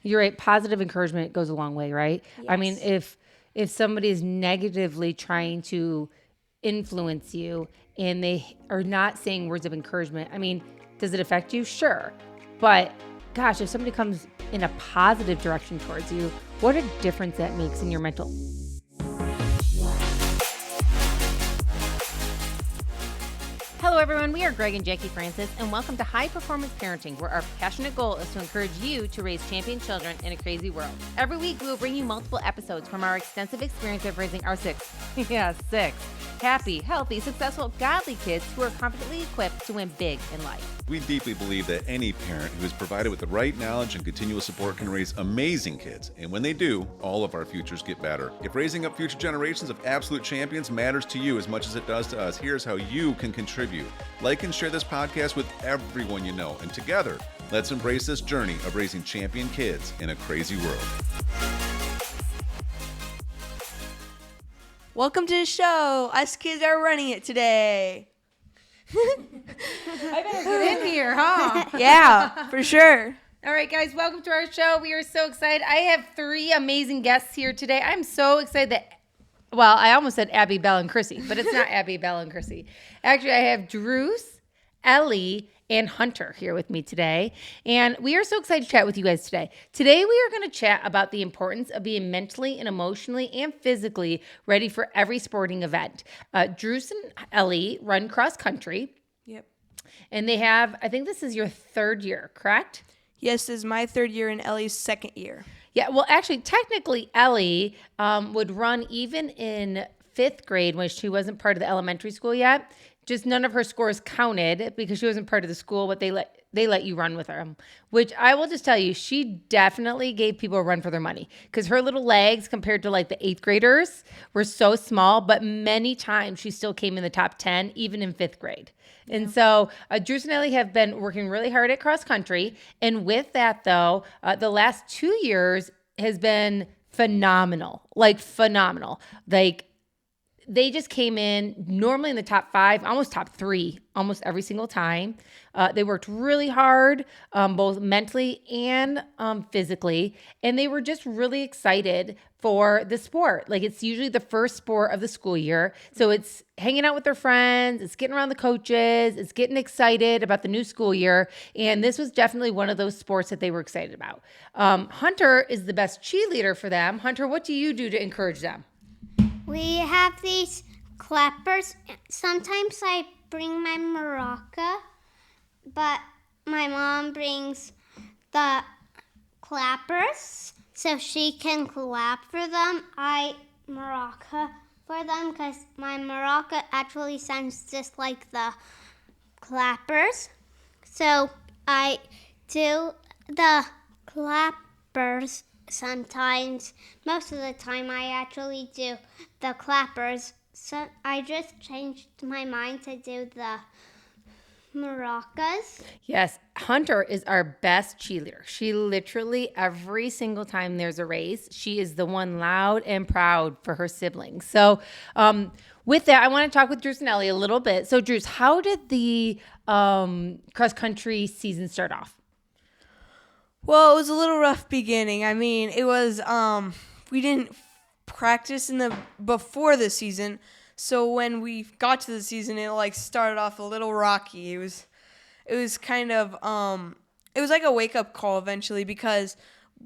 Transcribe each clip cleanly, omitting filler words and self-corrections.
You're right. Positive encouragement goes a long way, right? Yes. I mean, if somebody is negatively trying to influence you and they are not saying words of encouragement, I mean, does it affect you? Sure. But gosh, if somebody comes in a positive direction towards you, what a difference that makes in your mental. Hello, everyone. We are Greg and Jacquie Francis, and welcome to High Performance Parenting, where our passionate goal is to encourage you to raise champion children in a crazy world. Every week, we will bring you multiple episodes from our extensive experience of raising our six happy, healthy, successful, godly kids who are confidently equipped to win big in life. We deeply believe that any parent who is provided with the right knowledge and continuous support can raise amazing kids. And when they do, all of our futures get better. If raising up future generations of absolute champions matters to you as much as it does to us, here's how you can contribute. Like and share this podcast with everyone you know. And together, let's embrace this journey of raising champion kids in a crazy world. Welcome to the show. Us kids are running it today. I better get in here, huh? Yeah, for sure. All right, guys, welcome to our show. We are so excited. I have three amazing guests here today. I'm so excited that, well, I almost said Abby, Belle, and Chrissy, but it's not Abby, Belle, and Chrissy. Actually, I have Druce, Elli, and Hunter here with me today. And we are so excited to chat with you guys today. Today, we are going to chat about the importance of being mentally and emotionally and physically ready for every sporting event. Druce and Elli run cross country. Yep. And they have, I think this is your third year, correct? Yes, this is my third year and Ellie's second year. Yeah, well, actually, technically, Elli would run even in fifth grade when she wasn't part of the elementary school yet. Just none of her scores counted because she wasn't part of the school, but they let you run with her, which I will just tell you, she definitely gave people a run for their money because her little legs compared to like the eighth graders were so small, but many times she still came in the top 10, even in fifth grade. Yeah. And so Druce and Elli have been working really hard at cross country. And with that, though, the last 2 years has been phenomenal, like phenomenal. Like, they just came in normally in the top 5, almost top 3, almost every single time. They worked really hard, both mentally and physically, and they were just really excited for the sport. Like, it's usually the first sport of the school year, so it's hanging out with their friends, it's getting around the coaches, it's getting excited about the new school year, and this was definitely one of those sports that they were excited about. Hunter is the best cheerleader for them. Hunter, what do you do to encourage them? We have these clappers. Sometimes I bring my maraca, but my mom brings the clappers so she can clap for them. I maraca for them because my maraca actually sounds just like the clappers. So I do the clappers. Sometimes, most of the time, I actually do the clappers. So I just changed my mind to do the maracas. Yes, Hunter is our best cheerleader. She literally, every single time there's a race, she is the one loud and proud for her siblings. So with that, I want to talk with Druce and Elli a little bit. So Druce, how did the cross-country season start off? Well, it was a little rough beginning. I mean, it was we didn't practice before the season, so when we got to the season, it like started off a little rocky. It was kind of it was like a wake up call eventually because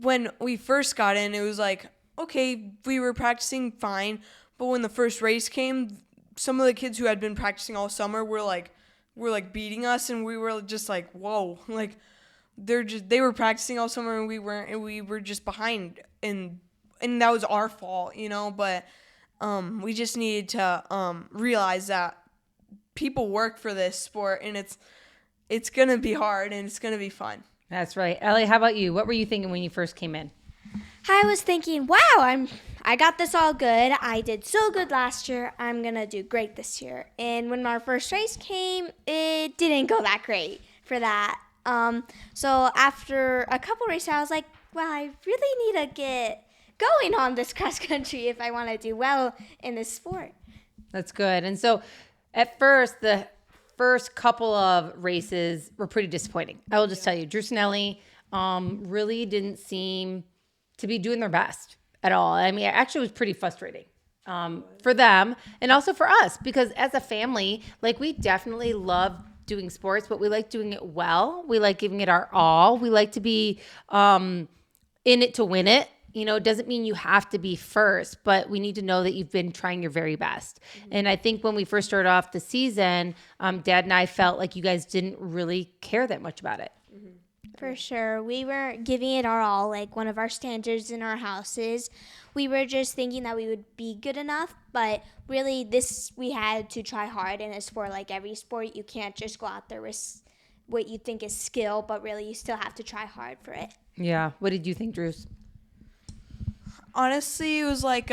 when we first got in, it was like okay, we were practicing fine, but when the first race came, some of the kids who had been practicing all summer were beating us, and we were just like, whoa, like. They were practicing all summer and we weren't, and we were just behind, and that was our fault, you know, but we just needed to realize that people work for this sport, and it's going to be hard and it's going to be fun. That's right. Elli, how about you? What were you thinking when you first came in? I was thinking, wow, I got this all good. I did so good last year. I'm going to do great this year. And when our first race came, it didn't go that great for that. So after a couple races, I was like, well, I really need to get going on this cross country if I want to do well in this sport. That's good. And so at first, the first couple of races were pretty disappointing. I will just tell you, Druce and Elli really didn't seem to be doing their best at all. I mean, it actually was pretty frustrating for them and also for us, because as a family, like, we definitely love doing sports, but we like doing it well. We like giving it our all. We like to be in it to win it. You know, it doesn't mean you have to be first, but we need to know that you've been trying your very best. And I think when we first started off the season, Dad and I felt like you guys didn't really care that much about it. For sure. We were giving it our all. Like, one of our standards in our houses, we were just thinking that we would be good enough. But really, we had to try hard in a sport. Like every sport, you can't just go out there with what you think is skill, but really you still have to try hard for it. Yeah. What did you think, Druce? Honestly, it was like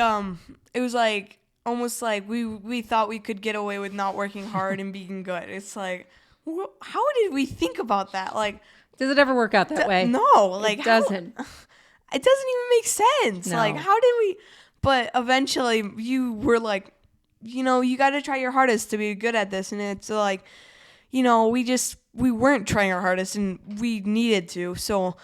almost like we thought we could get away with not working hard and being good. It's like, how did we think about that? Like, Does it ever work out that way? No, like, it doesn't. It doesn't even make sense. No. Like, how did we? But eventually, you were like, you know, you got to try your hardest to be good at this, and it's like, you know, we weren't trying our hardest, and we needed to. So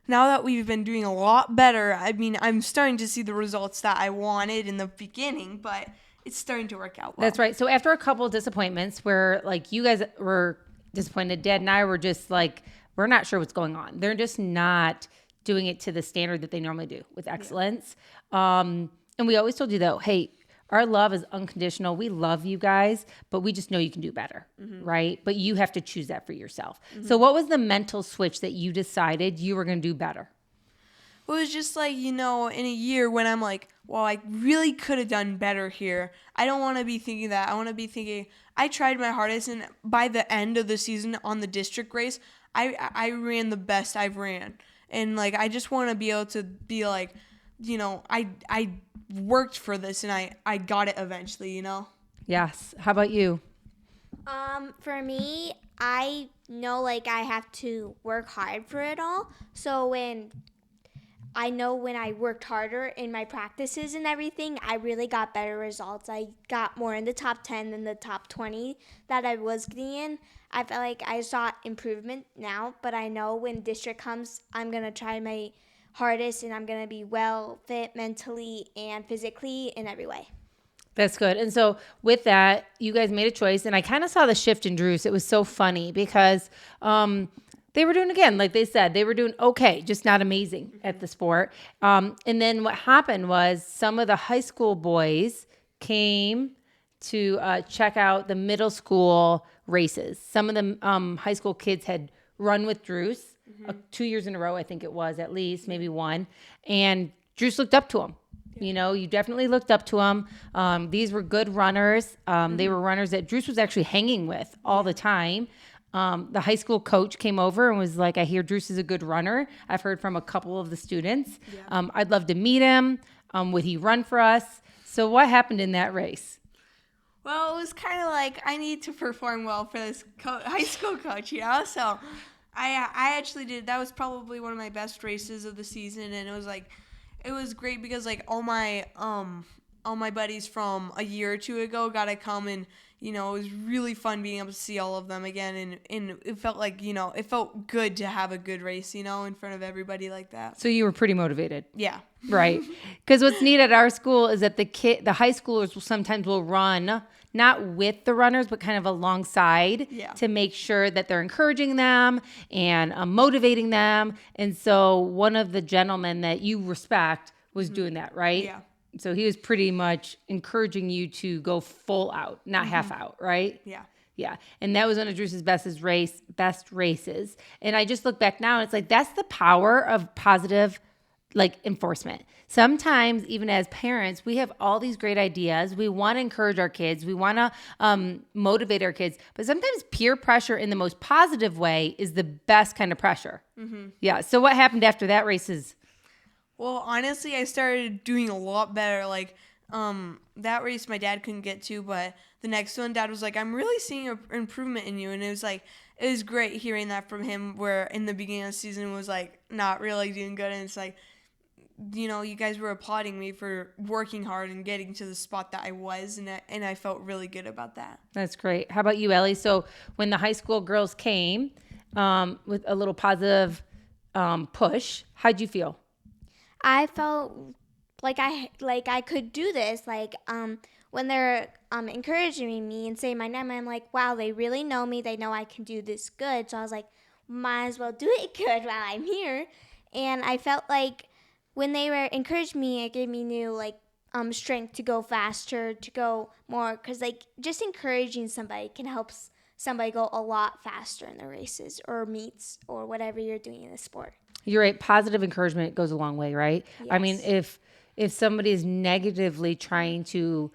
now that we've been doing a lot better, I mean, I'm starting to see the results that I wanted in the beginning, but it's starting to work out well. That's right. So after a couple of disappointments where, like, you guys were disappointed, Dad and I were just like, we're not sure what's going on. They're just not doing it to the standard that they normally do with excellence. And we always told you, though, hey, our love is unconditional. We love you guys, but we just know you can do better, right? But you have to choose that for yourself. So what was the mental switch that you decided you were going to do better? It was just like, you know, in a year when I'm like, well, I really could have done better here. I don't want to be thinking that. I want to be thinking, I tried my hardest, and by the end of the season on the district race, I ran the best I've ran. And, like, I just want to be able to be like, you know, I worked for this, and I got it eventually, you know? Yes. How about you? For me, I know, like, I have to work hard for it all. So when I worked harder in my practices and everything, I really got better results. I got more in the top 10 than the top 20 that I was getting in. I felt like I saw improvement now, but I know when district comes, I'm going to try my hardest, and I'm going to be well fit mentally and physically in every way. That's good. And so with that, you guys made a choice, and I kind of saw the shift in Druce. It was so funny because they were doing, again, like they said, they were doing okay, just not amazing at the sport. And then what happened was some of the high school boys came to check out the middle school races. Some of the high school kids had run with Druce 2 years in a row, I think it was, at least, maybe one. And Druce looked up to him. You know, you definitely looked up to them. These were good runners. They were runners that Druce was actually hanging with all the time. The high school coach came over and was like, I hear Druce is a good runner. I've heard from a couple of the students. I'd love to meet him. Would he run for us? So what happened in that race? Well, it was kind of like, I need to perform well for this high school coach, you know? So I actually did. That was probably one of my best races of the season, and it was great because, like, all my buddies from a year or two ago got to come, and, you know, it was really fun being able to see all of them again, and it felt like, you know, it felt good to have a good race, you know, in front of everybody like that. So you were pretty motivated. Yeah. Right. Because what's neat at our school is that the high schoolers sometimes will run, not with the runners, but kind of alongside to make sure that they're encouraging them and motivating them. And so one of the gentlemen that you respect was doing that, right? Yeah. So he was pretty much encouraging you to go full out, not half out, right? Yeah. Yeah. And that was one of Druce's best races. And I just look back now, and it's like, that's the power of positive, like, enforcement. Sometimes, even as parents, we have all these great ideas. We want to encourage our kids. We want to motivate our kids. But sometimes peer pressure in the most positive way is the best kind of pressure. Yeah. So what happened after that race is? Well, honestly, I started doing a lot better. Like, that race my dad couldn't get to, but the next one, Dad was like, I'm really seeing an improvement in you. And it was great hearing that from him, where in the beginning of the season was like not really doing good. And it's like, you know, you guys were applauding me for working hard and getting to the spot that I was, and I felt really good about that. That's great. How about you, Elli? So when the high school girls came with a little positive push, how'd you feel? I felt like I could do this. Like when they're encouraging me and saying my name, I'm like, wow, they really know me. They know I can do this good. So I was like, might as well do it good while I'm here. And I felt like when they were encouraging me, it gave me new like strength to go faster, to go more, because like just encouraging somebody can help somebody go a lot faster in the races or meets or whatever you're doing in the sport. You're right. Positive encouragement goes a long way, right? Yes. I mean, if somebody is negatively trying to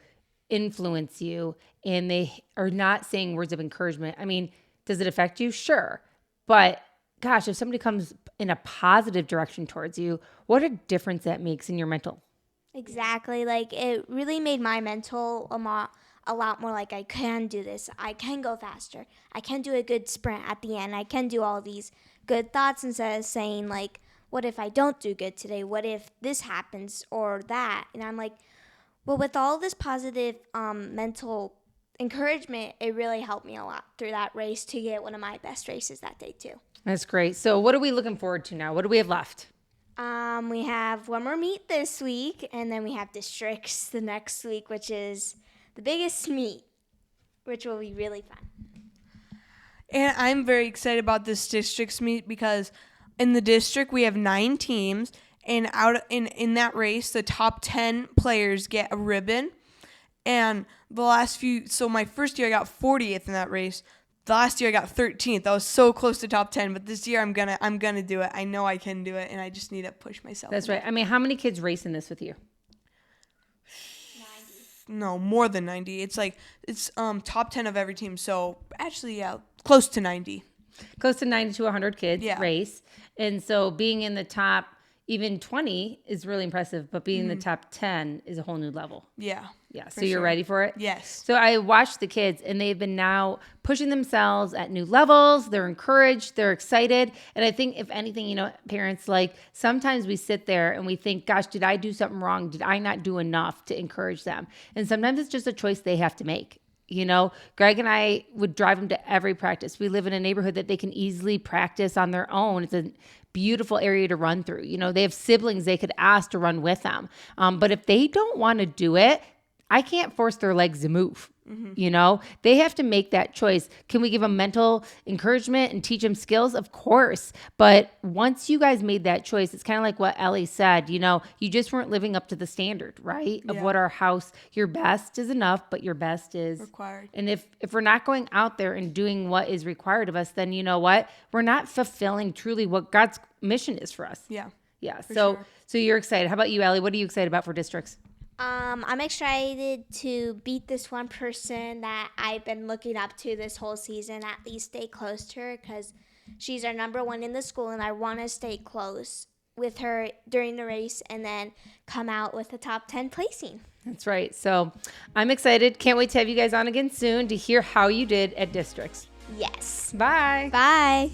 influence you and they are not saying words of encouragement, I mean, does it affect you? Sure. But gosh, if somebody comes in a positive direction towards you, what a difference that makes in your mental. Exactly. Like it really made my mental a lot more like I can do this. I can go faster. I can do a good sprint at the end. I can do all these good thoughts instead of saying like, what if I don't do good today? What if this happens or that? And I'm like, well, with all this positive mental encouragement, it really helped me a lot through that race to get one of my best races that day too. That's great. So what are we looking forward to now? What do we have left? We have one more meet this week, and then we have districts the next week, which is the biggest meet, which will be really fun. And I'm very excited about this districts meet because in the district we have 9 teams, and out in that race, the top 10 players get a ribbon. And the last few, so my first year I got 40th in that race. The last year I got 13th. I was so close to top 10, but this year I'm gonna do it. I know I can do it, and I just need to push myself. That's right. I mean, how many kids race in this with you? 90. No, more than 90. It's top 10 of every team. So actually, yeah, close to 90. Close to 90 to 100 kids race. And so being in the top even 20 is really impressive, but being in the top 10 is a whole new level. Yeah. Yeah. So you're ready for it? Yes. So I watched the kids and they've been now pushing themselves at new levels. They're encouraged. They're excited. And I think if anything, parents, like sometimes we sit there and we think, gosh, did I do something wrong? Did I not do enough to encourage them? And sometimes it's just a choice they have to make. Greg and I would drive them to every practice. We live in a neighborhood that they can easily practice on their own. It's a beautiful area to run through. They have siblings they could ask to run with them. But if they don't want to do it, I can't force their legs to move. They have to make that choice. Can we give them mental encouragement and teach them skills? Of course. But once you guys made that choice, it's kind of like what Elli said, you just weren't living up to the standard, right? Of what our house, your best is enough, but your best is required. And if we're not going out there and doing what is required of us, then you know what? We're not fulfilling truly what God's mission is for us. Yeah. Yeah. Sure. So you're excited. How about you, Elli? What are you excited about for districts? I'm excited to beat this one person that I've been looking up to this whole season, at least stay close to her because she's our number one in the school, and I want to stay close with her during the race and then come out with a top 10 placing. That's right. So I'm excited. Can't wait to have you guys on again soon to hear how you did at districts. Yes. Bye. Bye.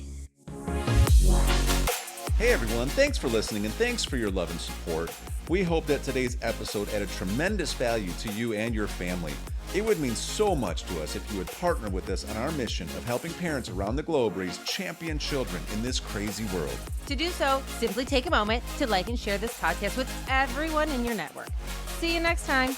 Hey everyone, thanks for listening and thanks for your love and support. We hope that today's episode added tremendous value to you and your family. It would mean so much to us if you would partner with us on our mission of helping parents around the globe raise champion children in this crazy world. To do so, simply take a moment to like and share this podcast with everyone in your network. See you next time.